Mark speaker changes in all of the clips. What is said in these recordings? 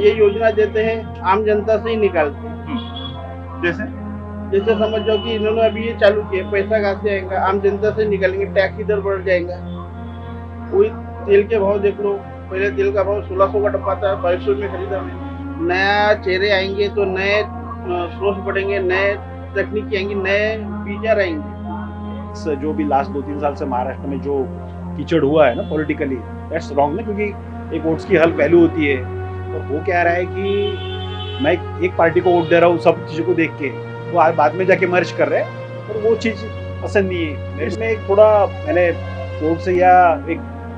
Speaker 1: ये योजना देते हैं आम जनता से ही निकालते हैं।
Speaker 2: जैसे
Speaker 1: जैसे समझ जाओ कि इन्होंने अभी ये चालू किया, पैसा कहाँ से आएगा, आम जनता से निकालेंगे, टैक्स इधर बढ़ जाएगा। वही तेल के भाव देख लो, पहले तेल का भाव 1600 का डब्बा था, 2200 में खरीदा मैंने। नया चेहरे आएंगे तो नए सोर्स बढ़ेंगे, नए तकनीकी आएंगी, नए फीचर आएंगे।
Speaker 2: जो भी लास्ट 2-3 साल से महाराष्ट्र में जो कीचड़ हुआ है ना पॉलिटिकली, दैट्स रॉन्ग ना, क्योंकि एक वोट्स की हल वैल्यू होती है। और वो कह रहा है कि मैं एक पार्टी को वोट दे रहा हूँ सब चीज़ों को देख के, वो आज बाद में जाके मर्ज कर रहे हैं, और वो चीज़ पसंद नहीं है। इसमें एक थोड़ा मैंने कोर्ट से या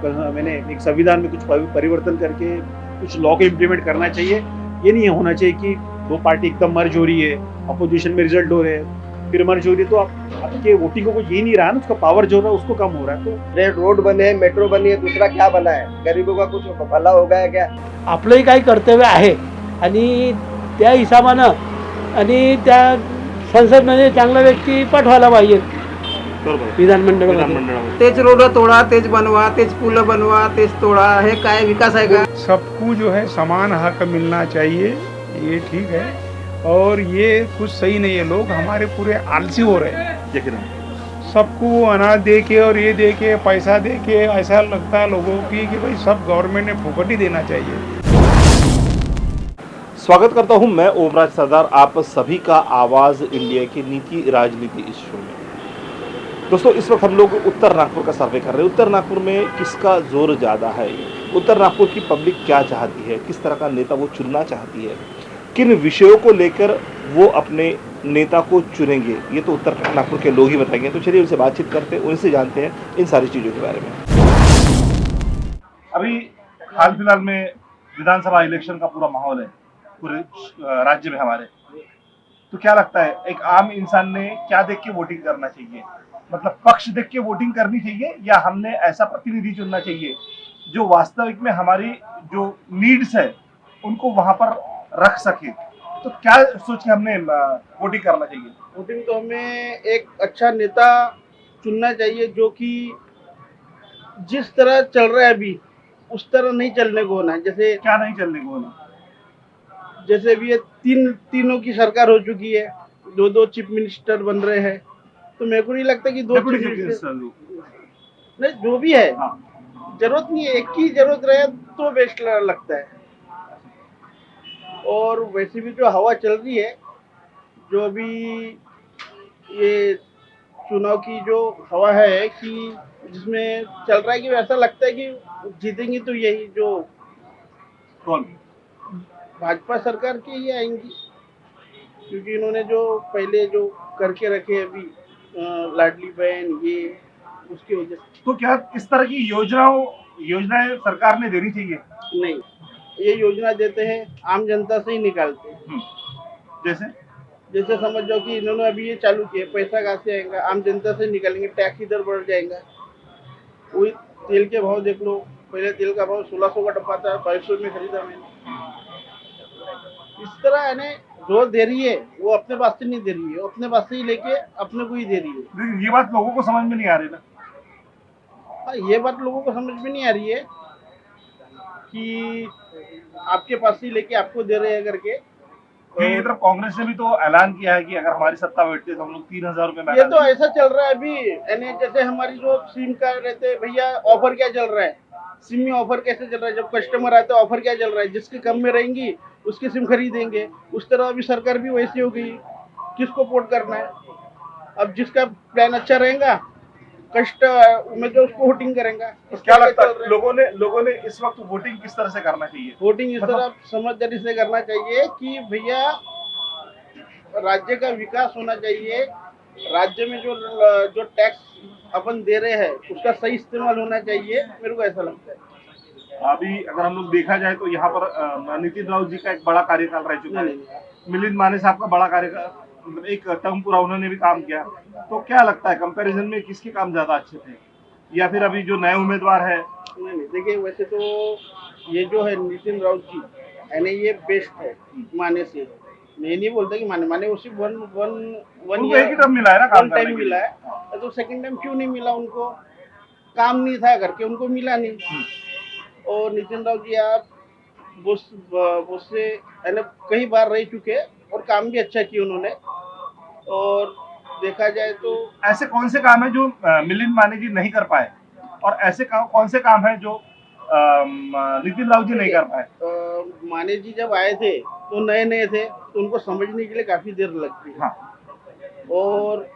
Speaker 2: मैंने एक संविधान में कुछ परिवर्तन करके कुछ लॉ को इम्प्लीमेंट करना चाहिए। ये नहीं होना चाहिए कि दो पार्टी एकदम मर्ज हो रही है, अपोजिशन में रिजल्ट हो रहे हैं, फिर मर्ज हो रही है, तो आपके वोटिंग को कुछ ये नहीं रहा ना, उसका पावर जो रहा है उसको कम हो रहा है। तो
Speaker 3: रेड रोड बने हैं, मेट्रो बनी है, दूसरा क्या बना है? गरीबों का कुछ भला हो गया क्या?
Speaker 4: आपलंही काही कर्तव्य आहे आणि त्या हिशोबानं आणि त्या संसदमध्ये चांगला व्यक्ती पाठवायला पाहिजे विधानमंडळामध्ये.
Speaker 5: तेच रोड तोडा, तेच बनवा, तेच पुलं बनवा, तेच तोडा, हे काय विकास आहे का?
Speaker 6: सबको जो है समान हक मिलना चाहिए, ये ठीक है। और ये कुछ सही नहीं है, लोग हमारे पूरे आलसी हो रहे हैं। सबको अनाज दे के और ये दे के पैसा दे के ऐसा लगता है लोगों की कि भाई सब गवर्नमेंट ने फुकट ही देना चाहिए।
Speaker 2: स्वागत करता हूं मैं ओमराज सरदार, आप सभी का आवाज़ इंडिया की नीति राजनीति इस शो में। दोस्तों, इस वक्त हम लोग उत्तर नागपुर का सर्वे कर रहे हैं। उत्तर नागपुर में किसका जोर ज़्यादा है, उत्तर नागपुर की पब्लिक क्या चाहती है, किस तरह का नेता वो चुनना चाहती है, किन विषयों को लेकर वो अपने नेता को चुनेंगे, ये तो उत्तर नागपुर के लोग ही बताएंगे। तो चलिए उनसे बातचीत करते हैं, उनसे जानते हैं इन सारी चीज़ों के बारे में। अभी हाल फिलहाल में विधानसभा इलेक्शन का पूरा माहौल है पूरे राज्य में हमारे, तो क्या लगता है एक आम इंसान ने क्या देख के वोटिंग करना चाहिए? मतलब पक्ष देख के वोटिंग करनी चाहिए या हमने ऐसा प्रतिनिधि चुनना चाहिए जो वास्तविक में हमारी जो नीड्स है उनको वहां पर रख सके? तो क्या सोच के हमने वोटिंग करना चाहिए?
Speaker 1: वोटिंग तो हमें एक अच्छा नेता चुनना चाहिए जो कि जिस तरह चल रहा है अभी उस तरह नहीं चलने को होना है। जैसे
Speaker 2: क्या नहीं चलने को होना?
Speaker 1: जैसे अभी ये तीनों की सरकार हो चुकी है, दो चीफ मिनिस्टर बन रहे हैं, तो मेरे को नहीं लगता कि दो
Speaker 2: deputy
Speaker 1: chief
Speaker 2: chief
Speaker 1: minister
Speaker 2: minister
Speaker 1: नहीं, जो भी है
Speaker 2: हाँ।
Speaker 1: जरूरत नहीं है, एक की जरूरत रहे तो बेस्ट लगता है। और वैसे भी जो हवा चल रही है, जो अभी ये चुनाव की जो हवा है कि जिसमें चल रहा है कि ऐसा लगता है कि जीतेंगी तो यही जो
Speaker 2: कौन?
Speaker 1: भाजपा सरकार की ही आएंगी, क्योंकि इन्होंने जो पहले जो करके रखे अभी लाडली बहन ये उसकी वजह से।
Speaker 2: तो क्या इस तरह की योजनाएं सरकार ने देनी चाहिए?
Speaker 1: नहीं, ये योजना देते हैं आम जनता से ही निकालते हैं।
Speaker 2: जैसे
Speaker 1: जैसे समझ जाओ कि इन्होंने अभी ये चालू किया, पैसा कहाँ से आएगा, आम जनता से निकालेंगे, टैक्स इधर बढ़ जाएगा। वही तेल के भाव देख लो, पहले तेल का भाव 1600 का डब्बा था, 2200 में खरीदा मैंने। इस तरह है जो दे रही है वो अपने पास से नहीं दे रही है, वो अपने पास से ही लेके अपने को ही दे रही है।
Speaker 2: लेकिन ये बात लोगों को समझ में नहीं आ रही ना।
Speaker 1: हाँ, ये बात लोगों को समझ में नहीं आ रही है कि आपके पास से ही लेके आपको दे रहे हैं करके।
Speaker 2: ये तरफ कांग्रेस ने भी तो ऐलान किया है कि अगर हमारी सत्ता बैठती है तो हम लोग 3000 रुपए।
Speaker 1: ये तो ऐसा चल रहा है अभी, यानी जैसे हमारी जो सिम का रहते हैं, भैया ऑफर क्या चल रहा है, सिम में ऑफर कैसे चल रहा है, जब कस्टमर आते हैं ऑफर क्या चल रहा है, जिसके कम में रहेंगी उसकी सिम खरीदेंगे। उस तरह अभी सरकार भी वैसी हो गई, किसको वोट करना है। अब जिसका प्लान अच्छा रहेगा कष्ट उम्मीदवार उसको वोटिंग करेगा।
Speaker 2: तो क्या लगता है लोगों ने इस वक्त वोटिंग किस तरह से करना चाहिए?
Speaker 1: वोटिंग इस तरह समझदारी से करना चाहिए कि भैया राज्य का विकास होना चाहिए, राज्य में जो टैक्स अपन दे रहे हैं उसका सही इस्तेमाल होना चाहिए, मेरे को ऐसा लगता है।
Speaker 2: अभी अगर हम लोग देखा जाए तो यहाँ पर नितिन राउत जी का एक बड़ा कार्यकाल रह चुका है, मिलिंद माने साहब का बड़ा कार्यकाल, मतलब एक टर्म पूरा उन्होंने भी काम किया। तो क्या लगता है कंपैरिजन में किसके काम ज्यादा अच्छे थे, या फिर अभी जो नए उम्मीदवार है?
Speaker 1: नहीं, देखिए वैसे तो ये जो है नितिन राउत जी यानी ये बेस्ट है माने से। मैं नहीं बोलता कि माने वो सिर्फ वन
Speaker 2: एक ही टर्म मिला है ना, काम करने
Speaker 1: टाइम
Speaker 2: के
Speaker 1: मिला
Speaker 2: लिए।
Speaker 1: है, तो सेकंड टाइम क्यों नहीं मिला उनको? काम नहीं था करके उनको मिला नहीं। और नितिन राउत जी आप बोस से यानी कई बार रह चुके और काम भी अच्छा किया उन्होंने। और देखा जाए तो
Speaker 7: ऐसे कौन से काम है जो मिलिंद माने जी नहीं कर पाए, और ऐसे कौन से काम है जो नितिन राव जी नहीं कर पाए?
Speaker 1: माने जी जब आए थे तो नए नए थे, तो उनको समझने के लिए काफी देर लगती है।
Speaker 7: हाँ,
Speaker 1: और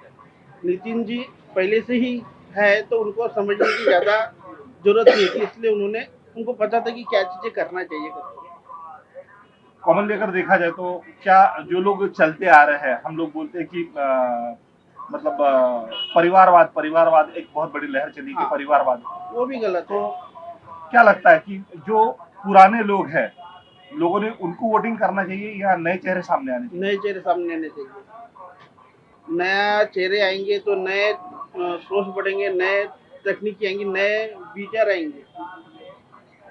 Speaker 1: नितिन जी पहले से ही है तो उनको समझने की ज्यादा जरूरत नहीं थी, इसलिए उनको पता था कि क्या चीजें करना चाहिए करके।
Speaker 7: कॉमनली अगर देखा जाए तो क्या जो लोग चलते आ रहे हैं, हम लोग बोलते हैं कि मतलब परिवारवाद एक बहुत बड़ी लहर चली कि
Speaker 1: हाँ।
Speaker 7: परिवारवाद,
Speaker 1: वो भी गलत है।
Speaker 7: तो क्या लगता है कि जो पुराने लोग हैं, लोगों ने उनको वोटिंग करना चाहिए या नए चेहरे सामने आने चाहिए?
Speaker 1: नए चेहरे सामने आने चाहिए। नया चेहरे आएंगे तो नए सोच बढ़ेंगे, नए तकनीकी आएंगी, नए विचार आएंगे।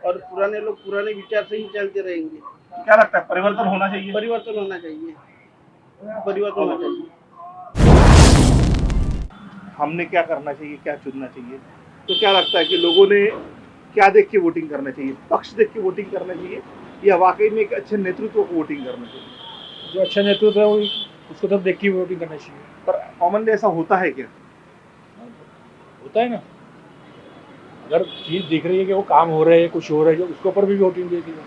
Speaker 1: और पुराने लोग पुराने विचार से ही चलते रहेंगे।
Speaker 7: क्या लगता है परिवर्तन होना चाहिए?
Speaker 1: परिवर्तन होना चाहिए, परिवर्तन होना चाहिए।
Speaker 7: हमने क्या करना चाहिए, क्या चुनना चाहिए? तो क्या लगता है कि लोगों ने क्या देख के वोटिंग करना चाहिए? पक्ष देख के वोटिंग करना चाहिए या वाकई में एक अच्छे नेतृत्व को वोटिंग करना चाहिए?
Speaker 8: जो अच्छा नेतृत्व है वो उसको तब देख के वोटिंग करना चाहिए।
Speaker 7: पर कॉमनली ऐसा होता है क्या?
Speaker 8: होता है ना, अगर चीज़ दिख रही है कि वो काम हो रहा है, कुछ हो रहा है, जो उसके ऊपर भी वोटिंग देती है,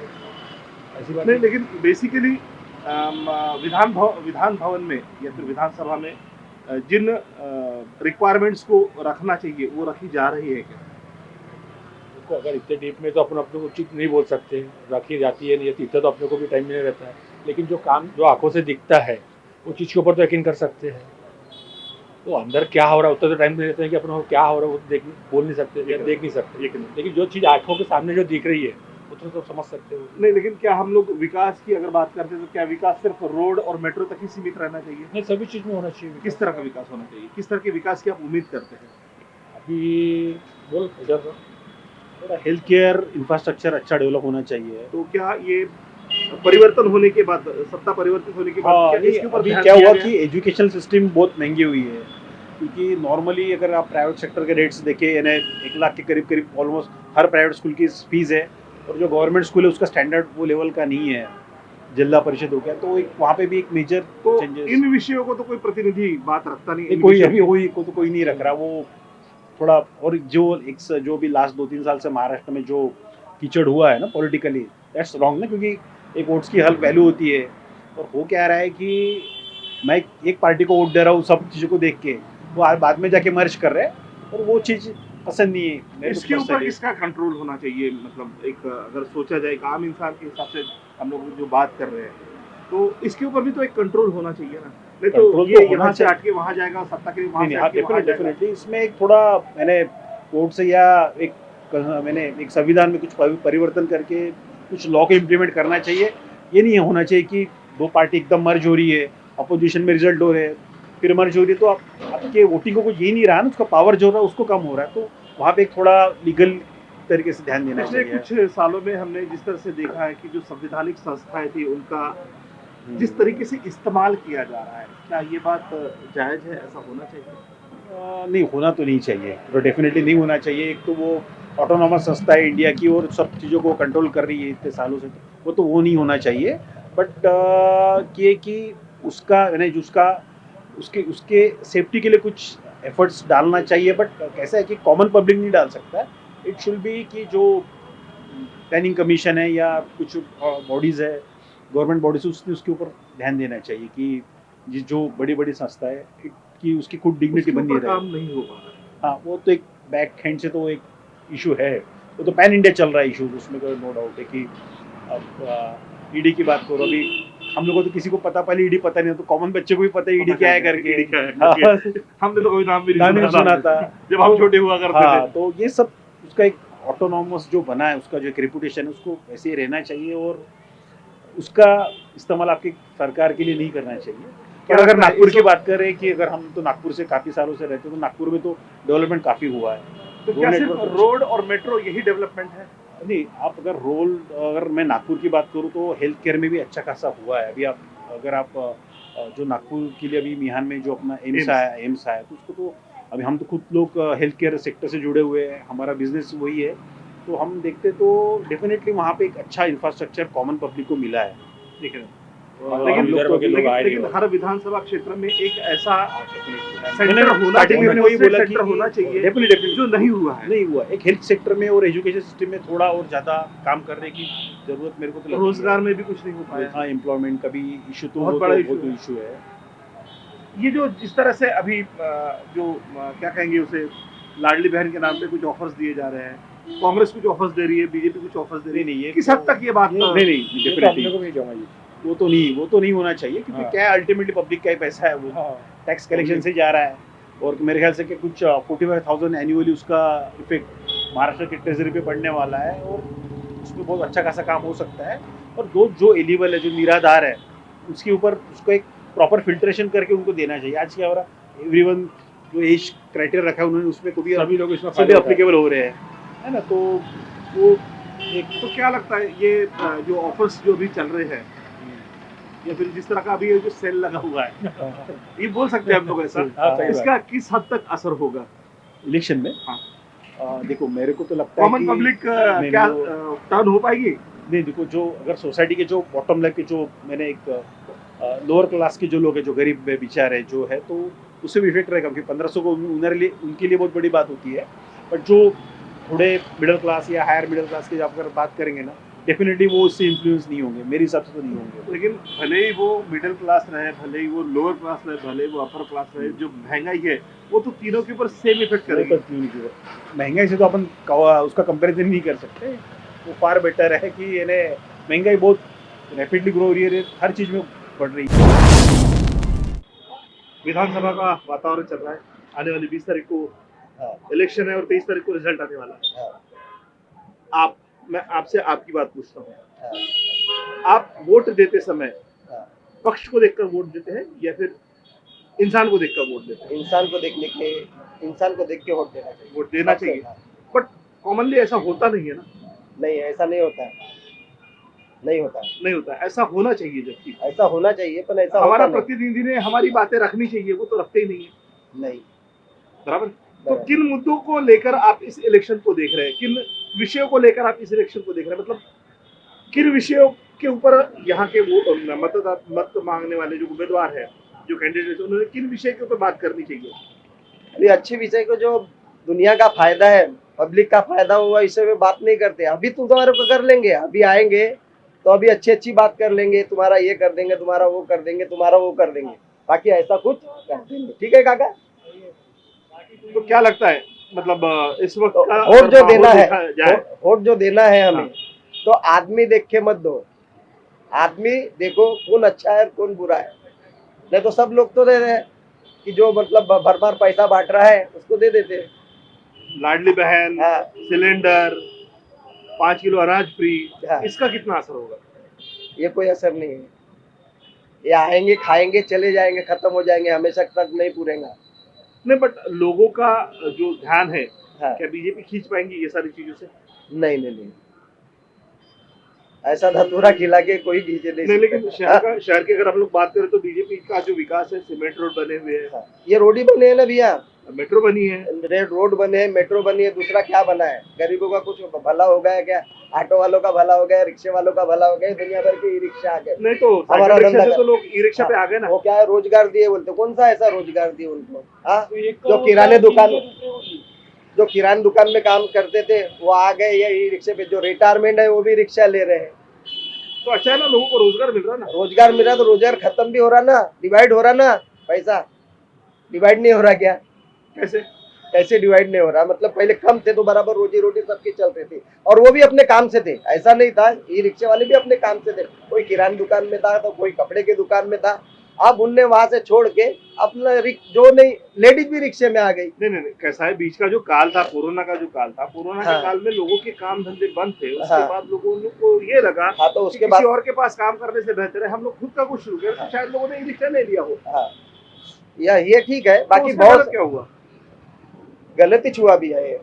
Speaker 8: ऐसी बात
Speaker 7: नहीं, लेकिन बेसिकली विधान भवन में या फिर विधानसभा में जिन रिक्वायरमेंट्स को रखना चाहिए वो रखी जा रही है क्या?
Speaker 8: देखो, अगर इतने डीप में तो अपन अपने को उचित नहीं बोल सकते, रखी जाती है नहीं जाती, इतना तो अपने को भी टाइम नहीं रहता है। लेकिन जो काम जो आंखों से दिखता है वो चीज़ के ऊपर तो यकीन कर सकते हैं। तो अंदर क्या हो रहा है उतना तो टाइम नहीं रहता है कि अपन को क्या हो रहा है वो बोल नहीं सकते या देख नहीं सकते। लेकिन जो चीज़ आंखों के सामने जो दिख रही है उतना तो समझ सकते हो।
Speaker 7: नहीं, लेकिन क्या हम लोग विकास की अगर बात करते हैं तो क्या विकास सिर्फ रोड और मेट्रो तक ही सीमित रहना चाहिए?
Speaker 8: नहीं, सभी चीज़ में होना चाहिए।
Speaker 7: किस तरह का विकास होना चाहिए? किस तरह के विकास की आप उम्मीद करते हैं?
Speaker 8: अभी बोल इधर
Speaker 2: हेल्थ केयर इंफ्रास्ट्रक्चर अच्छा डेवलप होना चाहिए।
Speaker 7: तो क्या ये परिवर्तन होने के बाद, सत्ता परिवर्तित होने के बाद,
Speaker 2: हाँ,
Speaker 7: क्या
Speaker 2: नहीं,
Speaker 7: इसके ऊपर
Speaker 2: अभी
Speaker 7: ध्यान
Speaker 2: क्या
Speaker 7: दिया
Speaker 2: हुआ
Speaker 7: गया?
Speaker 2: कि एजुकेशन सिस्टम बहुत महंगी हुई है। क्योंकि नॉर्मली अगर आप प्राइवेट सेक्टर के रेट्स देखें, यानी 1 लाख के करीब ऑलमोस्ट हर प्राइवेट स्कूल की फीस है, और जो गवर्नमेंट स्कूल है उसका स्टैंडर्ड वो लेवल का नहीं है। जिला परिषद हो गया तो एक वहाँ पे भी एक मेजर
Speaker 7: तो
Speaker 2: चेंजेस।
Speaker 7: इन विषयों को तो कोई प्रतिनिधि बात रखता नहीं, इन
Speaker 2: कोई
Speaker 7: विषयों
Speaker 2: अभी हुई को तो कोई नहीं रख रहा वो थोड़ा। और जो भी लास्ट 2-3 साल से महाराष्ट्र में जो कीचड़ हुआ है ना पॉलिटिकली, दैट्स रॉन्ग ना, क्योंकि एक वोट्स की हर वैल्यू होती है। और हो क्या रहा है कि मैं एक पार्टी को वोट दे रहा हूँ सब चीज़ों को देख के, वो बाद में जाके मर्ज कर रहे हैं और वो चीज़ पसंद नहीं है मेरे को
Speaker 7: इसके ऊपर
Speaker 2: personally।
Speaker 7: किसका कंट्रोल होना चाहिए? मतलब एक अगर सोचा जाए एक आम इंसान के हिसाब से हम लोग जो बात कर रहे हैं, तो इसके ऊपर भी तो एक कंट्रोल होना चाहिए ना। नहीं तो
Speaker 2: कंट्रोल
Speaker 7: ये
Speaker 2: तो
Speaker 7: यहाँ
Speaker 2: होना
Speaker 7: से
Speaker 2: चाहिए।
Speaker 7: हट के वहाँ जाएगा, सत्ता के लिए वहाँ
Speaker 2: नहीं,
Speaker 7: से
Speaker 2: हाँ,
Speaker 7: हट के वहाँ जाएगा।
Speaker 2: डेफिनेटली इसमें एक थोड़ा कोर्ट से या मैंने एक संविधान में कुछ परिवर्तन करके कुछ लॉ को इम्प्लीमेंट करना चाहिए। ये नहीं होना चाहिए कि 2 पार्टी एकदम मर्ज हो रही है, अपोजिशन में रिजल्ट हो रहे हैं, फिर मर्ज हो रही है, तो आपके वोटिंग को कुछ ये नहीं रहा ना, उसका पावर जो रहा है उसको कम हो रहा है। तो वहाँ पे एक थोड़ा लीगल तरीके से ध्यान देना
Speaker 7: पिछले
Speaker 2: चाहिए।
Speaker 7: कुछ सालों में हमने जिस तरह से देखा है कि जो संवैधानिक संस्थाएं थी उनका जिस तरीके से इस्तेमाल किया जा रहा है, क्या ये बात जायज है? ऐसा होना चाहिए?
Speaker 2: नहीं, होना तो नहीं चाहिए, तो डेफिनेटली नहीं होना चाहिए। एक तो वो ऑटोनॉमस संस्था है इंडिया की और सब चीज़ों को कंट्रोल कर रही है इतने सालों से, तो वो नहीं होना चाहिए। बट ये कि उसका यानी उसके उसके सेफ्टी के लिए कुछ एफर्ट्स डालना चाहिए। बट कैसा है कि कॉमन पब्लिक नहीं डाल सकता। इट शुड बी कि जो प्लानिंग कमीशन है या कुछ बॉडीज़ है, गवर्नमेंट बॉडीज, उसके ऊपर ध्यान देना चाहिए कि जो बड़ी बड़ी संस्था है कि उसकी खुद डिग्निटी
Speaker 7: उसके
Speaker 2: बनी
Speaker 7: ऊपर
Speaker 2: रहे।
Speaker 7: काम नहीं हो पा रहा है।
Speaker 2: हाँ, वो तो एक बैक हैंड से तो एक इशू है, वो तो पैन इंडिया चल रहा है इशू, उसमें कोई नो डाउट है। कि अब ईडी की बात करो, अभी हम लोगों को तो किसी को पता, पहले ईडी पता नहीं हो, तो कॉमन बच्चे को भी पता है ईडी क्या है करके।
Speaker 7: ईडी क्या है
Speaker 2: हाँ,
Speaker 7: करके। हमने तो कभी नाम भी
Speaker 2: नाम नहीं सुना था
Speaker 7: जब हम छोटे हुआ करते
Speaker 2: हाँ,
Speaker 7: थे।
Speaker 2: तो ये सब उसका एक ऑटोनॉमस जो बना है, उसका जो एक रेपुटेशन है, उसको वैसे ही रहना चाहिए और उसका इस्तेमाल आपकी सरकार के लिए नहीं करना चाहिए।
Speaker 7: क्या
Speaker 2: और अगर
Speaker 7: लगता है
Speaker 2: नागपुर
Speaker 7: इस
Speaker 2: की बात करें कि अगर हम तो नागपुर से काफ़ी सालों से रहते हैं, तो नागपुर में तो डेवलपमेंट काफ़ी हुआ है।
Speaker 7: तो
Speaker 2: वो
Speaker 7: क्या सिर्फ
Speaker 2: network-
Speaker 7: रोड और मेट्रो यही डेवलपमेंट है?
Speaker 2: नहीं, आप अगर मैं नागपुर की बात करूँ तो हेल्थ केयर में भी अच्छा खासा हुआ है। अभी अगर आप जो नागपुर के लिए अभी मिहान में जो अपना एम्स आया तो उसको तो अभी हम तो खुद लोग हेल्थ केयर सेक्टर से जुड़े हुए हैं, हमारा बिजनेस वही है। तो हम देखते तो डेफिनेटली वहाँ पे एक अच्छा इंफ्रास्ट्रक्चर कॉमन पब्लिक को मिला है।
Speaker 7: ठीक है।
Speaker 2: और
Speaker 7: लेकिन
Speaker 2: हम लोग तो
Speaker 8: लोग आए नहीं
Speaker 7: लेकिन
Speaker 8: हो।
Speaker 7: हर विधानसभा क्षेत्र में एक ऐसा
Speaker 2: मैंने
Speaker 7: सेंटर होना
Speaker 2: starting में
Speaker 7: चाहिए,
Speaker 2: वही बोला
Speaker 7: सेंटर
Speaker 2: कि
Speaker 7: होना चाहिए
Speaker 2: डेफिनेटली
Speaker 7: जो नहीं हुआ है।
Speaker 2: नहीं हुआ। एक हेल्थ सेक्टर में और एजुकेशन सिस्टम में थोड़ा और ज़्यादा काम करने की जरूरत मेरे को तो लगती है।
Speaker 7: रोजगार में भी कुछ नहीं हो पाया।
Speaker 2: हाँ, एम्प्लॉयमेंट का भी इशू तो
Speaker 7: बहुत
Speaker 2: वो
Speaker 7: बड़ा
Speaker 2: तो
Speaker 7: issue
Speaker 2: वो तो
Speaker 7: है।
Speaker 2: इशू है।
Speaker 7: ये जो जिस तरह से अभी क्या कहेंगे उसे, लाडली बहन के नाम पे कुछ ऑफर्स दिए जा रहे हैं, कांग्रेस कुछ ऑफर्स दे रही है, बीजेपी कुछ ऑफर्स दे रही
Speaker 2: नहीं,
Speaker 7: है,
Speaker 2: ये
Speaker 7: किस
Speaker 2: तो-
Speaker 7: हद तक ये बात
Speaker 2: नहीं नहीं
Speaker 8: ये तो अपने
Speaker 2: डेफिनेटली
Speaker 8: को भी नहीं जमा ये।
Speaker 2: वो तो नहीं होना चाहिए, क्योंकि
Speaker 8: हाँ।
Speaker 2: क्या अल्टीमेटली पब्लिक का ही पैसा है, वो
Speaker 8: हाँ,
Speaker 2: टैक्स कलेक्शन से जा रहा है। और मेरे ख्याल से कि कुछ 45,000 एनुअली उसका इफेक्ट महाराष्ट्र के ट्रेजरी पे पड़ने वाला है, और उसमें बहुत अच्छा खासा काम हो सकता है। और जो एलिजिबल है, जो निराधार है, उसके ऊपर उसको एक प्रॉपर फिल्ट्रेशन करके उनको देना चाहिए। आज क्या हो रहा है, एवरीवन जो एज क्राइटेरिया रखा है उन्होंने, उसमें को भी
Speaker 8: सभी लोग इसमें
Speaker 2: सभी
Speaker 8: फायदा उठाए।
Speaker 2: अप्लीकेबल हो रहे हैं, है ना। तो वो एक
Speaker 7: तो क्या लगता है ये जो ऑफर्स जो भी चल रहे हैं, या फिर जिस तरह का अभी ये जो सेल लगा हुआ है, ये बोल सकते हैं हम लोग ऐसा,
Speaker 8: हाँ, सही बात।
Speaker 7: इसका किस हद तक असर होगा
Speaker 2: इलेक्शन में
Speaker 7: हाँ।
Speaker 2: देखो मेरे को तो लगता है
Speaker 7: कॉमन
Speaker 2: कि
Speaker 7: पब्लिक
Speaker 2: नहीं,
Speaker 7: क्या
Speaker 2: वो-
Speaker 7: टर्न हो पाएगी?
Speaker 2: नहीं, देखो जो अगर सोसाइटी के जो बॉटम लाइन के जो मैंने एक लोअर क्लास के जो लोग हैं, जो गरीब बेचारे जो है, तो उससे भी इफेक्ट रहेगा, क्योंकि 1500 को उनके लिए बहुत बड़ी बात होती है। बट जो थोड़े मिडिल क्लास या हायर मिडिल क्लास के जब अगर बात करेंगे ना, डेफिनेटली वो उससे इन्फ्लुएंस नहीं होंगे, मेरे हिसाब से तो नहीं होंगे।
Speaker 7: लेकिन भले ही वो मिडिल क्लास रहे, भले ही वो लोअर क्लास रहे, भले ही वो अपर क्लास रहे, जो महंगाई है वो तो तीनों के ऊपर सेम इफेक्ट करेगी।
Speaker 2: महंगाई से तो अपन उसका कंपैरिजन नहीं कर सकते। वो फार बेटर है कि इन्हें महंगाई बहुत रैपिडली ग्रो हो रही है, हर चीज़ में बढ़ रही है।
Speaker 7: विधानसभा का वातावरण चल रहा है, आने वाली 20 तारीख को इलेक्शन है और 23 तारीख को रिजल्ट आने वाला है। मैं आपसे आपकी बात पूछता हूँ, आप वोट देते समय पक्ष को देखकर वोट देते हैं या फिर इंसान को देखकर वोट देते हैं?
Speaker 3: इंसान को देख के वोट देना चाहिए।
Speaker 7: वोट देना चाहिए, बट कॉमनली ऐसा होता नहीं है ना।
Speaker 3: नहीं, ऐसा नहीं होता है, नहीं होता है।
Speaker 7: नहीं होता है, ऐसा होना चाहिए। जबकि
Speaker 3: ऐसा होना चाहिए, पर ऐसा
Speaker 7: हमारा
Speaker 3: होता
Speaker 7: प्रतिनिधि ने हमारी बातें रखनी चाहिए, वो तो रखते ही नहीं है।
Speaker 3: नहीं।
Speaker 7: बराबर। तो
Speaker 3: बराबर।
Speaker 7: किन मुद्दों को लेकर आप इस इलेक्शन को देख रहे हैं, किन विषयों को लेकर आप इस इलेक्शन को देख रहे हैं, मतलब किन विषयों के ऊपर यहाँ के वो मत मांगने वाले जो उम्मीदवार है, जो कैंडिडेट, उन्होंने किन विषय के ऊपर बात करनी चाहिए?
Speaker 3: अभी अच्छे विषय को, जो दुनिया का फायदा है, पब्लिक का फायदा हुआ, इसे में बात नहीं करते। अभी तुम्हारे को कर लेंगे, अभी आएंगे तो अभी अच्छी बात कर लेंगे, तुम्हारा ये कर देंगे, तुम्हारा वो कर देंगे, तुम्हारा वो कर देंगे, बाकी ऐसा कुछ कर देंगे। ठीक है काका?
Speaker 7: तो क्या लगता है, मतलब इस वक्त
Speaker 3: तो
Speaker 7: का
Speaker 3: वोट
Speaker 7: अगर
Speaker 3: जो
Speaker 7: माहौल
Speaker 3: देना है,
Speaker 7: देखा जाए,
Speaker 3: वोट जो देना है हमें,
Speaker 7: हाँ।
Speaker 3: तो आदमी देख के मत दो। आदमी देखो कौन अच्छा है कौन बुरा है। नहीं तो सब लोग तो दे रहे हैं कि जो मतलब भर भर पैसा बांट रहा है उसको दे देते हैं।
Speaker 7: लाडली बहन,
Speaker 3: हाँ।
Speaker 7: सिलेंडर, 5 किलो अनाज फ्री,
Speaker 3: हाँ।
Speaker 7: इसका कितना असर होगा?
Speaker 3: ये कोई असर नहीं है। ये आएंगे, खाएंगे, चले जाएंगे, खत्म हो जाएंगे, हमेशा तक नहीं पूरेगा।
Speaker 7: नहीं, बट लोगों का जो ध्यान है,
Speaker 3: हाँ।
Speaker 7: क्या बीजेपी खींच पाएंगी ये सारी चीजों से?
Speaker 3: नहीं, ऐसा धतूरा खिला के कोई खींचे
Speaker 7: नहीं,
Speaker 3: नहीं
Speaker 7: लेकिन
Speaker 3: सकता।
Speaker 7: शहर की अगर हम लोग बात करें तो बीजेपी का जो विकास है, सीमेंट रोड बने हुए हैं,
Speaker 3: हाँ। ये रोड ही बने हैं ना भैया,
Speaker 7: मेट्रो बनी है,
Speaker 3: रेड रोड बने हैं, मेट्रो बनी है, दूसरा क्या बना है? गरीबों का कुछ भला हो गया क्या? ऑटो वालों का भला हो गया, रिक्शे वालों का भला हो गया, दुनिया भर के ई रिक्शा आ गए।
Speaker 7: नहीं तो
Speaker 3: हमारा
Speaker 7: साइकिल रिक्शा
Speaker 3: धंधा
Speaker 7: से तो लोग ई रिक्शा पे आ गए ना।
Speaker 3: वो क्या है, रोजगार दिए बोलते, कौन सा ऐसा रोजगार दिए उनको? हाँ, जो किराने दुकान में काम करते थे वो आ गए ये ई रिक्शे पे, जो रिटायरमेंट है वो भी रिक्शा ले रहे हैं।
Speaker 7: तो अच्छा है ना, लोगों को रोजगार मिल रहा है ना।
Speaker 3: रोजगार मिल रहा तो रोजगार खत्म भी हो रहा ना, डिवाइड हो रहा ना, पैसा डिवाइड नहीं हो रहा क्या? कैसे डिवाइड नहीं हो रहा? मतलब पहले कम थे तो बराबर रोजी रोटी सबकी चलती थी, और वो भी अपने काम से थे, ऐसा नहीं था। ई रिक्शे वाले भी अपने काम से थे, कोई किराना दुकान में था तो कोई कपड़े के दुकान में था। अब उनने वहां से छोड़ के अपना जो नहीं, लेडीज भी रिक्शे में आ गई।
Speaker 7: नहीं, कैसा है, बीच का जो काल था, कोरोना का जो काल था, कोरोना
Speaker 3: हाँ।
Speaker 7: के काल में लोगों के काम धंधे बंद थे। उसके
Speaker 3: हाँ।
Speaker 7: बाद लोगों को ये लगा
Speaker 3: हाँ, तो
Speaker 7: कि
Speaker 3: उसके
Speaker 7: किसी
Speaker 3: बाद
Speaker 7: और के पास काम करने से बेहतर है हम लोग खुद का कुछ शुरू करें, तो शायद लोगों ने ई रिक्शा ले लिया हो।
Speaker 3: हाँ, ये ठीक है,
Speaker 7: तो
Speaker 3: बाकी
Speaker 7: उसमें
Speaker 3: बहुत
Speaker 7: गलत क्या हुआ?
Speaker 3: गलत ही हुआ भी है। ये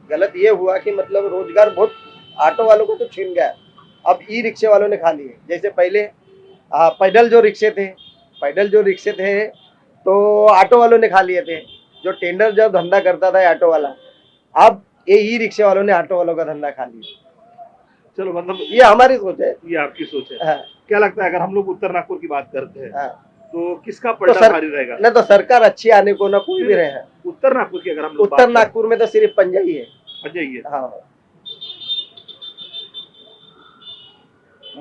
Speaker 3: गलत ये हुआ कि मतलब रोजगार बहुत ऑटो वालों को तो छीन गया, अब ई रिक्शे वालों ने खा लिए। जैसे पहले पैदल जो रिक्शे थे तो ऑटो वालों ने खा लिए थे, जो टेंडर जब धंधा करता था ऑटो वाला। अब ये ई रिक्शा वालों ने ऑटो वालों का धंधा खा लिया।
Speaker 7: चलो मतलब
Speaker 3: ये हमारी सोच है।
Speaker 7: ये आपकी सोच है।
Speaker 3: हाँ,
Speaker 7: क्या लगता है अगर हम लोग उत्तर नागपुर की बात करते हैं
Speaker 3: हाँ।
Speaker 7: तो किसका पलटा भारी रहेगा?
Speaker 3: न तो सरकार अच्छी आने को ना कोई भी रहे।
Speaker 7: उत्तर नागपुर की अगर हम लोग
Speaker 3: उत्तर नागपुर में तो सिर्फ पंजा ही है।
Speaker 7: जाइए
Speaker 3: हाँ,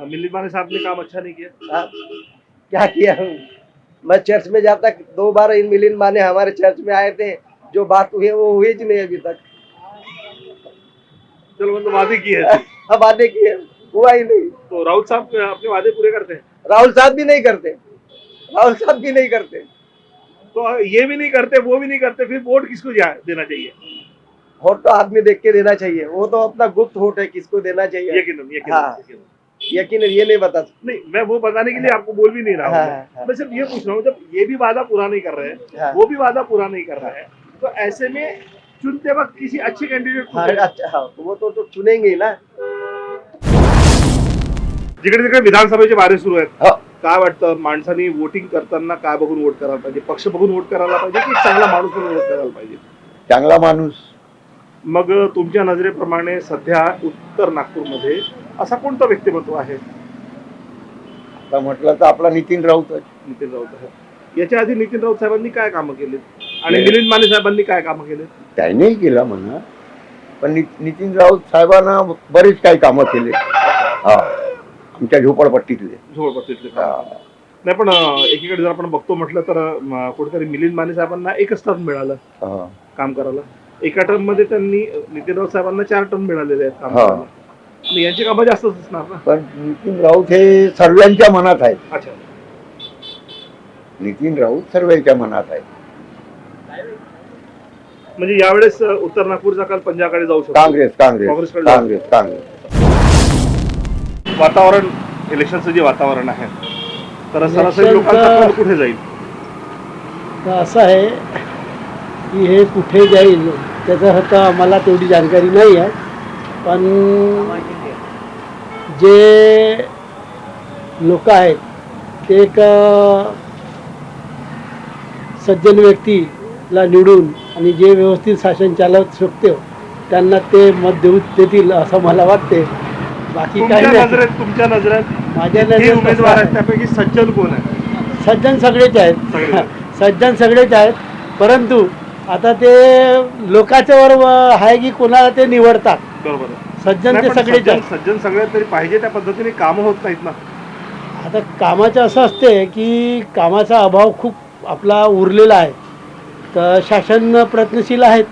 Speaker 7: मिलिंद माने साहब ने काम अच्छा नहीं किया।
Speaker 3: हाँ। क्या किया? मैं चर्च में जाता 2 बार इन मिलिंद माने हमारे चर्च में आए थे, जो बात हुई है वो हुई ही नहीं अभी तक।
Speaker 7: चलो मतलब वादे किए हैं।
Speaker 3: अब वादे किए, हुआ ही नहीं।
Speaker 7: तो राउत साहब अपने वादे पूरे करते हैं?
Speaker 3: राहुल साहब भी नहीं करते, राहुल साहब भी नहीं करते।
Speaker 7: तो ये भी नहीं करते, वो भी नहीं करते, फिर वोट किसको देना चाहिए?
Speaker 3: वोट तो आदमी देख के देना चाहिए, वो तो अपना गुप्त वोट है, किसको देना चाहिए
Speaker 7: यकीनन
Speaker 3: हाँ। यकीन ये नहीं बता सकते।
Speaker 7: नहीं, मैं वो बताने के लिए आपको बोल भी नहीं रहा हूँ।
Speaker 3: हाँ।
Speaker 7: मैं सिर्फ ये पूछ रहा हूँ, जब ये भी वादा पूरा नहीं कर रहे हैं,
Speaker 3: हाँ।
Speaker 7: वो भी वादा पूरा नहीं कर रहा है, तो ऐसे में चुनते वक्त किसी अच्छे कैंडिडेट
Speaker 3: हाँ, अच्छा हाँ, तो वो तो चुनेंगे ही ना।
Speaker 7: जिकडे तिकडे विधानसभेचे वारे सुरू आहेत,
Speaker 3: हो.
Speaker 7: काय वाटतं माणसांनी वोटिंग करताना काय बघून वोट करायला पाहिजे? पक्ष बघून वोट करायला पाहिजे की चांगला माणूस म्हणून वोट करायला पाहिजे?
Speaker 9: चांगला माणूस.
Speaker 7: मग तुमच्या नजरेप्रमाणे सध्या उत्तर नागपूरमध्ये असा कोणता व्यक्तिमत्व आहे?
Speaker 9: आता म्हटलं तर आपला नितीन राऊतच.
Speaker 7: नितीन राऊत आहे. याच्या आधी नितीन राऊत साहेबांनी काय कामं केली आणि मिलिंद माने साहेबांनी काय कामं केली?
Speaker 9: त्यानेही केला म्हणा, पण नितीन राऊत साहेबांना बरेच काही कामं केले हा आमच्या झोपडपट्टीतले.
Speaker 7: झोपडपट्टीतले नाही, पण एकीकडे जर आपण बघतो म्हटलं तर कुठेतरी मिलिंद माने साहेबांना एकच टर्म मिळालं काम करायला. एका टर्म मध्ये त्यांनी नितीन राऊत साहेबांना 4 टर्म मिळालेले आहेत काम करायला. आणि यांची कामं जास्तच असणार ना.
Speaker 9: पण नितीन राऊत हे सर्वांच्या मनात आहे.
Speaker 7: अच्छा,
Speaker 9: नितीन राऊत सर्वांच्या मनात आहे.
Speaker 7: म्हणजे यावेळेस उत्तर नागपूरचा काल पंजाबकडे जाऊ शकतो.
Speaker 9: काँग्रेसकडे काँग्रेस.
Speaker 7: वातावरण इलेक्शनचं जे वातावरण आहे तर सरासरी लोकांचा कल कुठे जाईल?
Speaker 4: तर असं आहे की हे कुठे जाईल त्याचं आता आम्हाला तेवढी जानकारी नाही आहे, पण जे लोक आहेत ते एक सज्जन व्यक्तीला निवडून आणि जे व्यवस्थित शासन चालवू शकते त्यांना ते मत देतील असं मला वाटते. बाकी काही नाही.
Speaker 7: तुमच्या नजरेत
Speaker 4: माझ्या
Speaker 7: हे
Speaker 4: नजरेत
Speaker 7: उमेदवार आहेत त्यापैकी सज्जन कोण आहे?
Speaker 4: सज्जन सगळेच आहेत. सज्जन सगळेच आहेत, परंतु आता ते लोकांच्या वर आहे की कोणाला ते निवडतात.
Speaker 7: बरोबर.
Speaker 4: सज्जन ते सगळेच आहेत.
Speaker 7: सज्जन सगळे तरी पाहिजे त्या पद्धतीने कामं होत नाहीत ना.
Speaker 4: आता कामाचं असं असते की कामाचा अभाव खूप आपला उरलेला आहे. तर शासन प्रयत्नशील आहेत,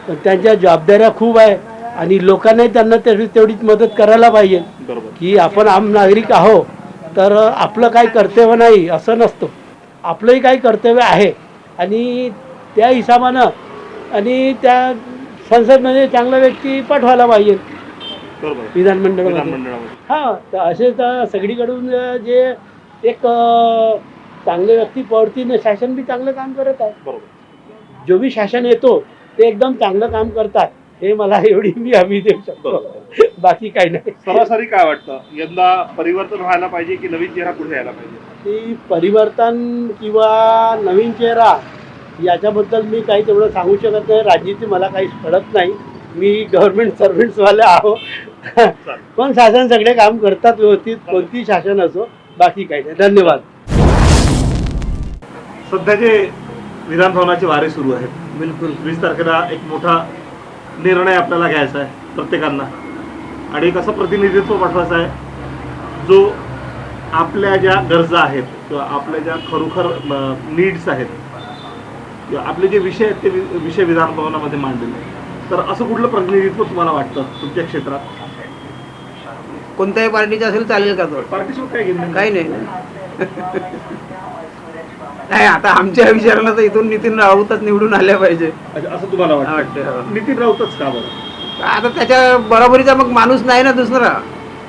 Speaker 4: पण त्यांच्या जबाबदाऱ्या खूप आहे आणि लोकांनाही त्यांना तेवढीच मदत करायला पाहिजे.
Speaker 7: बरोबर.
Speaker 4: की आपण आम नागरिक आहो तर आपलं काही कर्तव्य नाही असं नसतं. आपलंही काही कर्तव्य आहे आणि त्या हिशोबानं आणि त्या संसदमध्ये चांगला व्यक्ती पाठवायला पाहिजे
Speaker 7: बरोबर.
Speaker 4: विधानमंडळामध्ये. हां, तर असे तर सगळीकडून जे एक चांगले व्यक्ती पडतीनं शासन बी चांगलं काम करत आहे.
Speaker 7: बरोबर.
Speaker 4: जो बी शासन येतो ते एकदम चांगलं काम करतात, हे मला एवढी मी हमी देऊ शकतो. बाकी काही नाही.
Speaker 7: सरासरी काय वाटतं यंदा परिवर्तन व्हायला पाहिजे की नवीन चेहरा पुढे यायला पाहिजे?
Speaker 4: की परिवर्तन किंवा नवीन चेहरा याच्याबद्दल मी काही तेवढं सांगू शकत नाही. राजनीती मला काही कळत नाही. मी गव्हर्नमेंट सर्व्हंट्सवाले आहो. पण शासन सगळे काम करतात व्यवस्थित, कोणती शासन असो. बाकी काही नाही. धन्यवाद.
Speaker 7: सध्याचे विधानभवनाचे वारे सुरू आहेत.
Speaker 4: बिलकुल.
Speaker 7: 20 तारखेला एक मोठा निर्णय आपल्याला घ्यायचा आहे प्रत्येकांना आणि एक असं प्रतिनिधित्व पाठवायचं आहे जो आपल्या ज्या गरजा आहेत किंवा आपल्या ज्या खरोखर नीड्स आहेत किंवा आपले जे विषय आहेत ते विषय विधानभवनामध्ये मांडले. तर असं कुठलं प्रतिनिधित्व तुम्हाला वाटतं तुमच्या क्षेत्रात?
Speaker 5: कोणत्याही पार्टीचा असेल चालेल का? तो
Speaker 7: पार्टीसोबत काय घेणं
Speaker 5: काही नाही. नाही, आता आमच्या विचाराला तर इथून नितीन राऊतच निवडून आल्या पाहिजे
Speaker 7: असं तुम्हाला वाटतं? नितीन राऊतच का बरं?
Speaker 5: आता त्याच्या बरोबरीचा मग माणूस नाही ना दुसरा.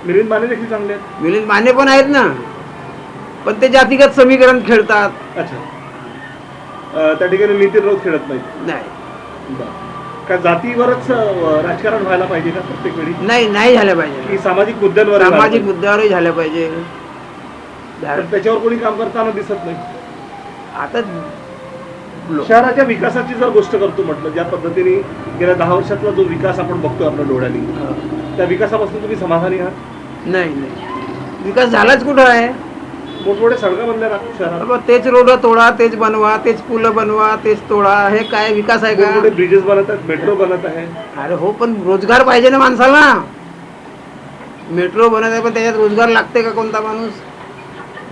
Speaker 7: मिलिंद माने देखील चांगले आहेत.
Speaker 5: मिलिंद माने पण आहेत ना, पण ते जातीगत समीकरण खेळतात.
Speaker 7: अच्छा, त्या ठिकाणी नितीन राऊत खेळत नाहीत.
Speaker 5: नाही,
Speaker 7: का जातीवरच राजकारण व्हायला पाहिजे का प्रत्येक वेळी?
Speaker 5: नाही, नाही झाल्या पाहिजे.
Speaker 7: की सामाजिक मुद्द्यांवर?
Speaker 5: सामाजिक मुद्द्यावरही झाल्या पाहिजे.
Speaker 7: त्याच्यावर कोणी काम करताना दिसत नाही.
Speaker 5: आता
Speaker 7: शहराच्या विकासाची जर गोष्ट करतो म्हटलं, ज्या पद्धतीने गेल्या 10 वर्षातला जो विकास आपण बघतोय आपल्या डोळ्याने, त्या विकासापासून तुम्ही समाधानी आहात?
Speaker 5: नाही नाही, विकास झालाच कुठं आहे?
Speaker 7: मोठमोठे सडका बनल्या नागपूर शहरात,
Speaker 5: बाबा तेच रोड तोडा, तेच बनवा, तेच पुलं बनवा, तेच तोडा, हे काय विकास आहे का?
Speaker 7: मोठमोठे ब्रिजेस बनत आहेत, मेट्रो बनत आहे.
Speaker 5: अरे हो, पण रोजगार पाहिजे ना माणसाला. मेट्रो बनत आहे पण त्याच्यात रोजगार लागते का कोणता माणूस?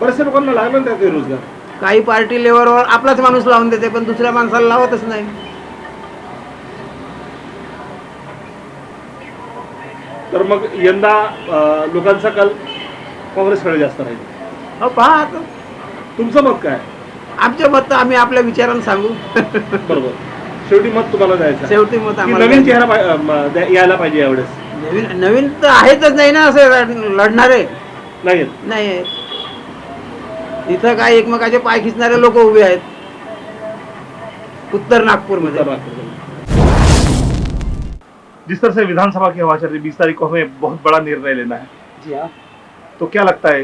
Speaker 7: बऱ्याचशा लोकांना लागला ना काही रोजगार.
Speaker 5: काही पार्टी लेवलवर आपलाच माणूस लावून देते पण दुसऱ्या माणसाला लावतच नाही.
Speaker 7: तर मग यंदा लोकांचा कल काँग्रेसकडे जास्त राहील.
Speaker 5: हो पहा आता,
Speaker 7: तुमचं मत काय?
Speaker 5: आमच्या मत तर आम्ही आपल्या विचारानं सांगू.
Speaker 7: बरोबर, शेवटी मत तुम्हाला द्यायचं.
Speaker 5: शेवटी मत
Speaker 7: की
Speaker 5: आम्हाला
Speaker 7: नवीन चेहरा यायला पाहिजे यावेळेस.
Speaker 5: नवीन नवीन तर आहेतच नाही ना असे लढणारे.
Speaker 7: नाही आहेत.
Speaker 5: नाही आहेत. इथं काय एकमेकाचे पाय खिचणारे लोक उभे आहेत उत्तर नागपुर मध्ये.
Speaker 7: जिस तरह से विधानसभा की हवा चल रही, 20 तारीख को हमें बहुत बड़ा निर्णय लेना है,
Speaker 5: जी हाँ,
Speaker 7: तो क्या लगता है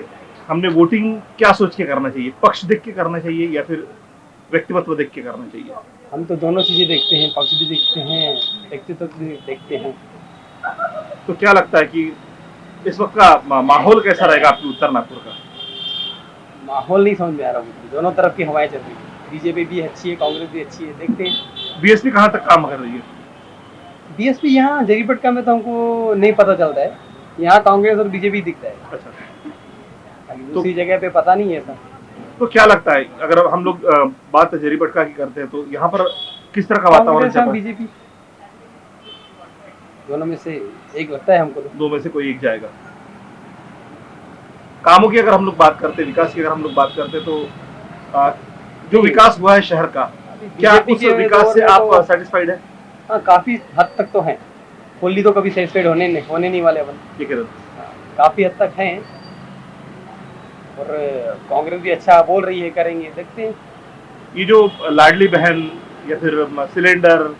Speaker 7: हमने वोटिंग क्या सोच के करना चाहिए? पक्ष देख के करना चाहिए या फिर व्यक्तिमत्व देख के करना चाहिए?
Speaker 4: हम तो दोनों चीज़ें देखते हैं, पक्ष भी देखते हैं, व्यक्तित्व भी देखते हैं।
Speaker 7: तो क्या लगता है कि इस वक्त का माहौल कैसा रहेगा आपके उत्तर नागपुर का?
Speaker 4: माहौल नहीं समझ में आ रहा मुझे, दोनों तरफ की हवाएं चल रही है, बीजेपी भी अच्छी है, कांग्रेस भी अच्छी है, देखते हैं।
Speaker 7: बीएसपी कहाँ तक काम कर रही है?
Speaker 4: बीएसपी यहाँ जरीपटका में तो हमको नहीं पता चलता है, यहाँ कांग्रेस और बीजेपी दिखता है,
Speaker 7: अच्छा,
Speaker 4: बाकी दूसरी जगह पे पता नहीं है सर।
Speaker 7: तो क्या लगता है अगर हम लोग बात जरीपटका की करते हैं तो यहाँ पर किस तरह का वातावरण
Speaker 4: कांग्रेस
Speaker 7: चल
Speaker 4: और
Speaker 7: रहा है?
Speaker 4: बीजेपी दोनों में से एक लगता है हमको तो।
Speaker 7: दो में से कोई एक जाएगा। कामों की अगर हम लोग बात करते, विकास की अगर हम लोग बात करते तो जो विकास हुआ है शहर का, क्या
Speaker 4: बीजेपी
Speaker 7: उस
Speaker 4: के
Speaker 7: विकास से
Speaker 4: दौर में
Speaker 7: आप
Speaker 4: तो-
Speaker 7: सेटिस्फाइड है?
Speaker 4: हाँ, काफी हद तक तो है, फुल्ली तो कभी सेटिस्फाइड होने नहीं वाले अपन,
Speaker 7: ये कह रहे
Speaker 4: काफी हद तक हैं। और कांग्रेस भी अच्छा बोल रही है, करेंगे, देखते हैं।
Speaker 7: ये जो लाडली बहन या फिर सिलेंडर